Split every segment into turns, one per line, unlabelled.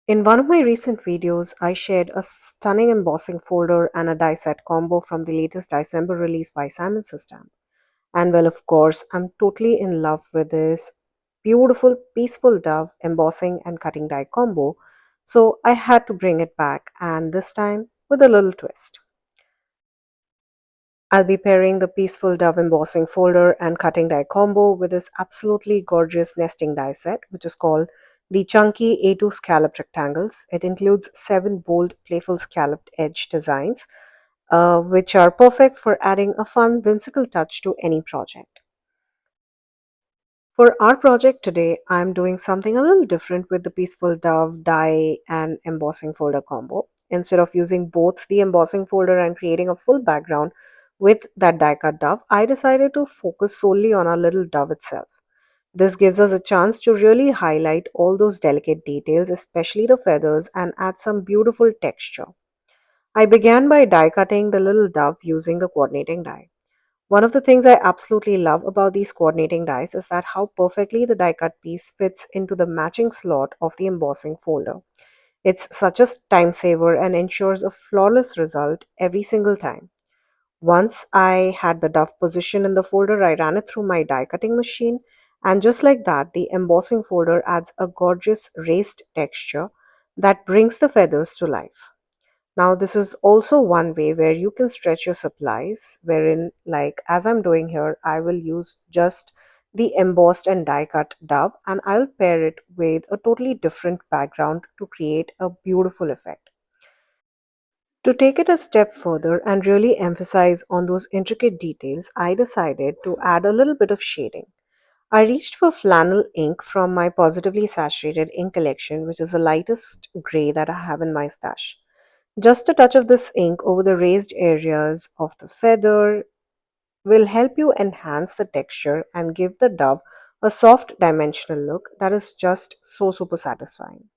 In one of my recent videos, I shared a stunning embossing folder and a die set combo from the latest December release by Simon System. And well, of course, I'm totally in love with this beautiful, peaceful dove embossing and cutting die combo. So I had to bring it back, and this time with a little twist. I'll be pairing the peaceful dove embossing folder and cutting die combo with this absolutely gorgeous nesting die set, which is called the Chunky A2 Scalloped Rectangles. It includes 7 bold, playful scalloped edge designs, which are perfect for adding a fun, whimsical touch to any project. For our project today, I'm doing something a little different with the Peaceful Dove die and embossing folder combo. Instead of using both the embossing folder and creating a full background with that die cut dove, I decided to focus solely on our little dove itself. This gives us a chance to really highlight all those delicate details, especially the feathers, and add some beautiful texture. I began by die cutting the little dove using the coordinating die. One of the things I absolutely love about these coordinating dies is that how perfectly the die cut piece fits into the matching slot of the embossing folder. It's such a time saver and ensures a flawless result every single time. Once I had the dove position in the folder, I ran it through my die cutting machine, and just like that, the embossing folder adds a gorgeous raised texture that brings the feathers to life. Now, this is also one way where you can stretch your supplies, wherein, like as I'm doing here, I will use just the embossed and die cut dove and I'll pair it with a totally different background to create a beautiful effect. To take it a step further and really emphasize on those intricate details, I decided to add a little bit of shading. I reached for flannel ink from my positively saturated ink collection, which is the lightest gray that I have in my stash. Just a touch of this ink over the raised areas of the feather will help you enhance the texture and give the dove a soft dimensional look that is just so super satisfying.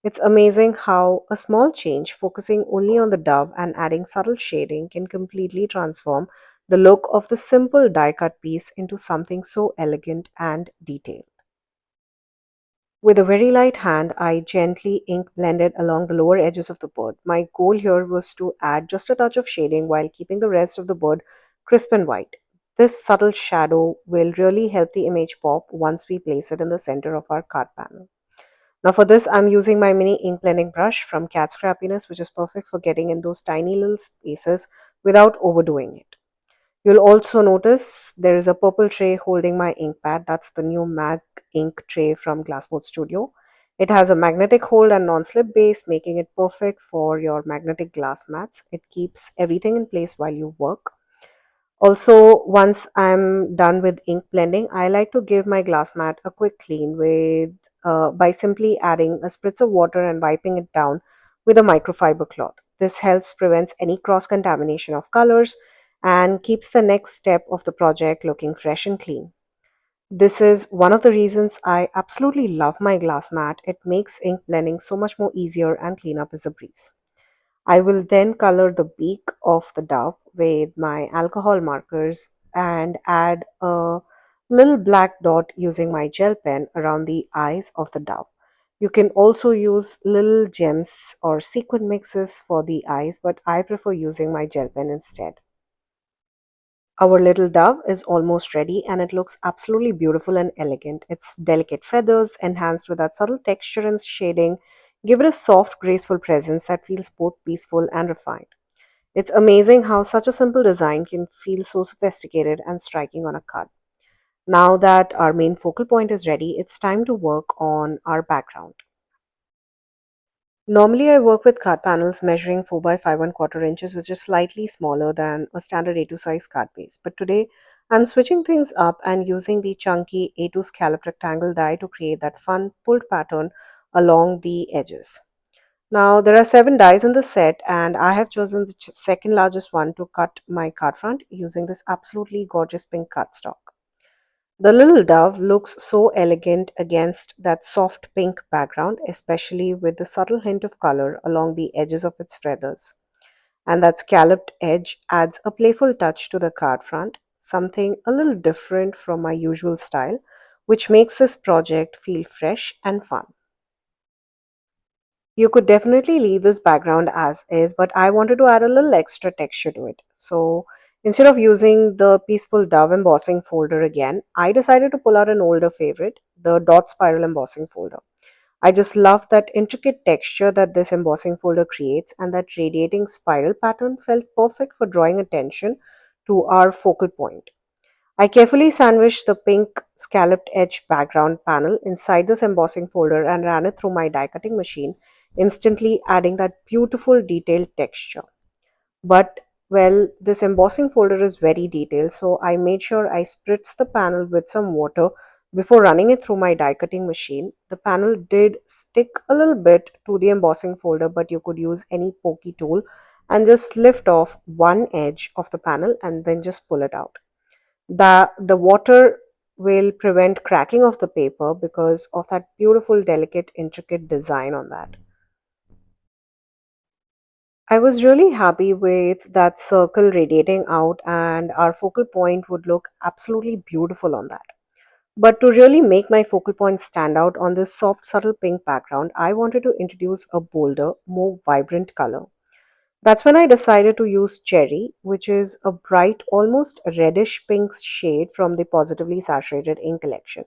It's amazing how a small change focusing only on the dove and adding subtle shading can completely transform the look of the simple die cut piece into something so elegant and detailed. With a very light hand, I gently ink blended along the lower edges of the bird. My goal here was to add just a touch of shading while keeping the rest of the bird crisp and white. This subtle shadow will really help the image pop once we place it in the center of our card panel. Now for this, I'm using my mini ink blending brush from Cat Scrappiness, which is perfect for getting in those tiny little spaces without overdoing it. You'll also notice there is a purple tray holding my ink pad. That's the new MAC ink tray from Glassboard Studio. It has a magnetic hold and non-slip base, making it perfect for your magnetic glass mats. It keeps everything in place while you work. Also, once I'm done with ink blending, I like to give my glass mat a quick clean with by simply adding a spritz of water and wiping it down with a microfiber cloth. This helps prevents any cross contamination of colors and keeps the next step of the project looking fresh and clean. This is one of the reasons I absolutely love my glass mat. It makes ink blending so much more easier and cleanup is a breeze. I will then color the beak of the dove with my alcohol markers and add a little black dot using my gel pen around the eyes of the dove. You can also use little gems or sequin mixes for the eyes, but I prefer using my gel pen instead. Our little dove is almost ready and it looks absolutely beautiful and elegant. Its delicate feathers, enhanced with that subtle texture and shading, give it a soft, graceful presence that feels both peaceful and refined. It's amazing how such a simple design can feel so sophisticated and striking on a card. Now that our main focal point is ready, it's time to work on our background. Normally, I work with card panels measuring 4 by 5 and quarter inches, which is slightly smaller than a standard A2 size card base. But today, I'm switching things up and using the chunky A2 scalloped rectangle die to create that fun pulled pattern along the edges. Now, there are 7 dies in the set, and I have chosen the second largest one to cut my card front using this absolutely gorgeous pink cardstock. The little dove looks so elegant against that soft pink background, especially with the subtle hint of color along the edges of its feathers. And that scalloped edge adds a playful touch to the card front, something a little different from my usual style, which makes this project feel fresh and fun. You could definitely leave this background as is, but I wanted to add a little extra texture to it. So instead of using the Peaceful Dove embossing folder again, I decided to pull out an older favorite, the dot spiral embossing folder. I just love that intricate texture that this embossing folder creates, and that radiating spiral pattern felt perfect for drawing attention to our focal point. I carefully sandwiched the pink scalloped edge background panel inside this embossing folder and ran it through my die cutting machine, instantly adding that beautiful detailed texture. But well, this embossing folder is very detailed, so I made sure I spritzed the panel with some water before running it through my die cutting machine. The panel did stick a little bit to the embossing folder, but you could use any pokey tool and just lift off one edge of the panel and then just pull it out. The water will prevent cracking of the paper because of that beautiful, delicate, intricate design on that. I was really happy with that circle radiating out, and our focal point would look absolutely beautiful on that. But to really make my focal point stand out on this soft, subtle pink background, I wanted to introduce a bolder, more vibrant color. That's when I decided to use cherry, which is a bright, almost reddish pink shade from the Positively Saturated ink collection.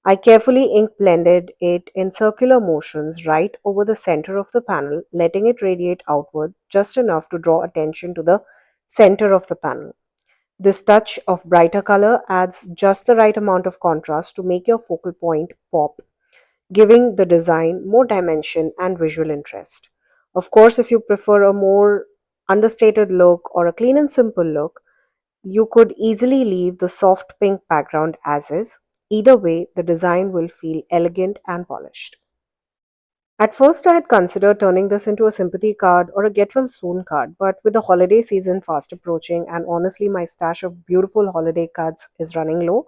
I carefully ink blended it in circular motions right over the center of the panel, letting it radiate outward just enough to draw attention to the center of the panel. This touch of brighter color adds just the right amount of contrast to make your focal point pop, giving the design more dimension and visual interest. Of course, if you prefer a more understated look or a clean and simple look, you could easily leave the soft pink background as is. Either way, the design will feel elegant and polished. At first, I had considered turning this into a sympathy card or a get well soon card, but with the holiday season fast approaching and honestly my stash of beautiful holiday cards is running low,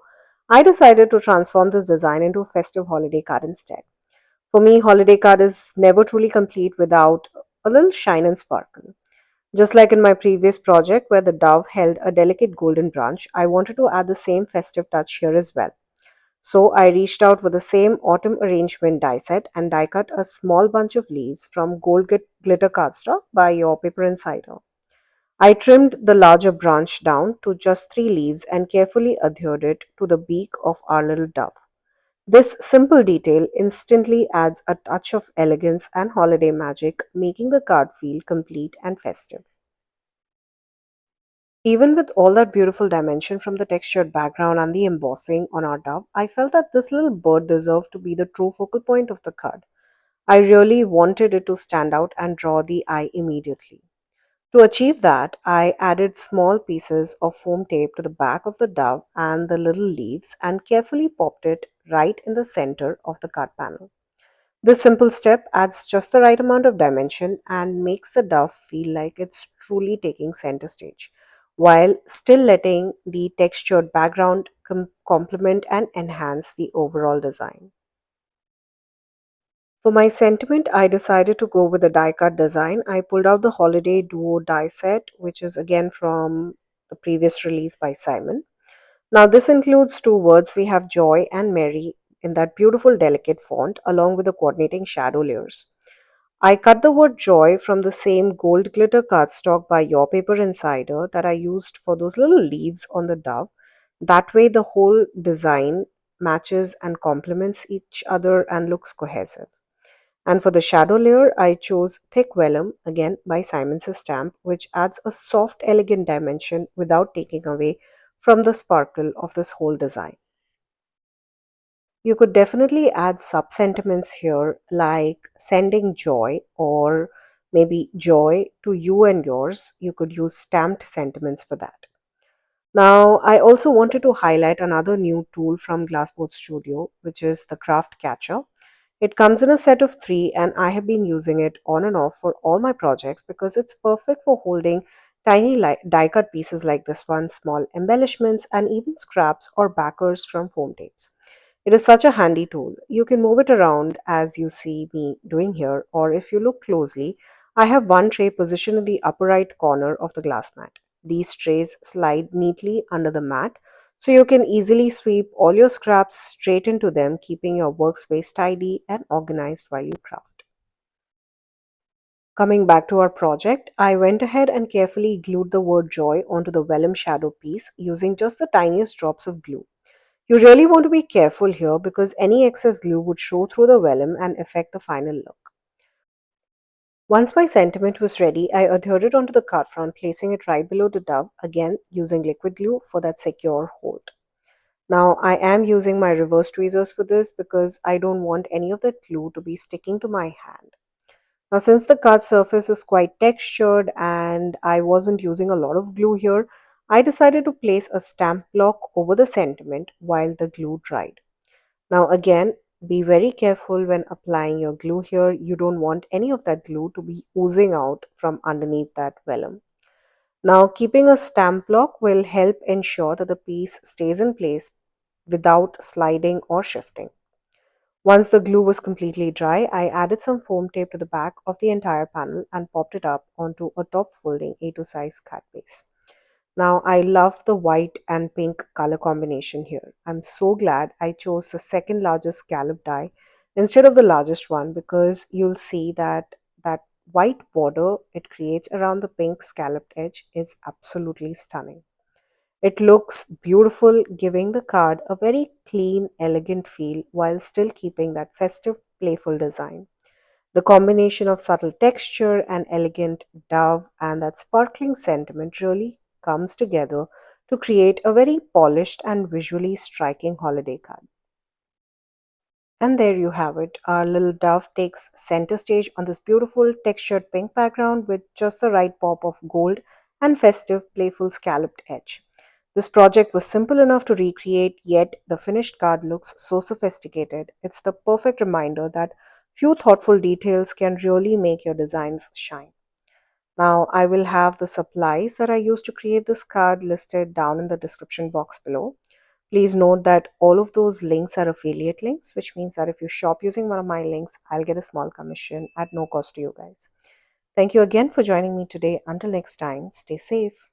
I decided to transform this design into a festive holiday card instead. For me, holiday card is never truly complete without a little shine and sparkle. Just like in my previous project where the dove held a delicate golden branch, I wanted to add the same festive touch here as well. So I reached out for the same autumn arrangement die set and die cut a small bunch of leaves from glitter cardstock by Your Paper Insider. I trimmed the larger branch down to just 3 leaves and carefully adhered it to the beak of our little dove. This simple detail instantly adds a touch of elegance and holiday magic, making the card feel complete and festive. Even with all that beautiful dimension from the textured background and the embossing on our dove, I felt that this little bird deserved to be the true focal point of the card. I really wanted it to stand out and draw the eye immediately. To achieve that, I added small pieces of foam tape to the back of the dove and the little leaves and carefully popped it right in the center of the card panel. This simple step adds just the right amount of dimension and makes the dove feel like it's truly taking center stage, while still letting the textured background complement and enhance the overall design. For my sentiment, I decided to go with the die cut design. I pulled out the Holiday Duo die set, which is again from the previous release by Simon. Now, this includes 2 words. We have joy and merry in that beautiful, delicate font, along with the coordinating shadow layers. I cut the word joy from the same gold glitter cardstock by Your Paper Insider that I used for those little leaves on the dove. That way, the whole design matches and complements each other and looks cohesive. And for the shadow layer, I chose Thick Vellum, again by Simon's Stamp, which adds a soft, elegant dimension without taking away from the sparkle of this whole design. You could definitely add sub sentiments here, like sending joy or maybe joy to you and yours. You could use stamped sentiments for that. Now, I also wanted to highlight another new tool from Glassboard Studio, which is the Craft Catcher. It comes in a set of 3, and I have been using it on and off for all my projects because it's perfect for holding tiny die cut pieces like this one, small embellishments, and even scraps or backers from foam tapes. It is such a handy tool. You can move it around as you see me doing here, or if you look closely, I have one tray positioned in the upper right corner of the glass mat. These trays slide neatly under the mat, so you can easily sweep all your scraps straight into them, keeping your workspace tidy and organized while you craft. Coming back to our project, I went ahead and carefully glued the word joy onto the vellum shadow piece using just the tiniest drops of glue. You really want to be careful here because any excess glue would show through the vellum and affect the final look. Once my sentiment was ready, I adhered it onto the card front, placing it right below the dove, again using liquid glue for that secure hold. Now, I am using my reverse tweezers for this because I don't want any of that glue to be sticking to my hand. Now, since the card surface is quite textured and I wasn't using a lot of glue here, I decided to place a stamp block over the sentiment while the glue dried. Now, again, be very careful when applying your glue here. You don't want any of that glue to be oozing out from underneath that vellum. Now, keeping a stamp block will help ensure that the piece stays in place without sliding or shifting. Once the glue was completely dry, I added some foam tape to the back of the entire panel and popped it up onto a top folding A2 size card base. Now, I love the white and pink color combination here. I'm so glad I chose the second largest scallop die instead of the largest one because you'll see that that white border it creates around the pink scalloped edge is absolutely stunning. It looks beautiful, giving the card a very clean, elegant feel while still keeping that festive, playful design. The combination of subtle texture and elegant dove and that sparkling sentiment really comes together to create a very polished and visually striking holiday card. And there you have it. Our little dove takes center stage on this beautiful textured pink background with just the right pop of gold and festive, playful scalloped edge. This project was simple enough to recreate, yet the finished card looks so sophisticated. It's the perfect reminder that few thoughtful details can really make your designs shine. Now, I will have the supplies that I used to create this card listed down in the description box below. Please note that all of those links are affiliate links, which means that if you shop using one of my links, I'll get a small commission at no cost to you guys. Thank you again for joining me today. Until next time, stay safe.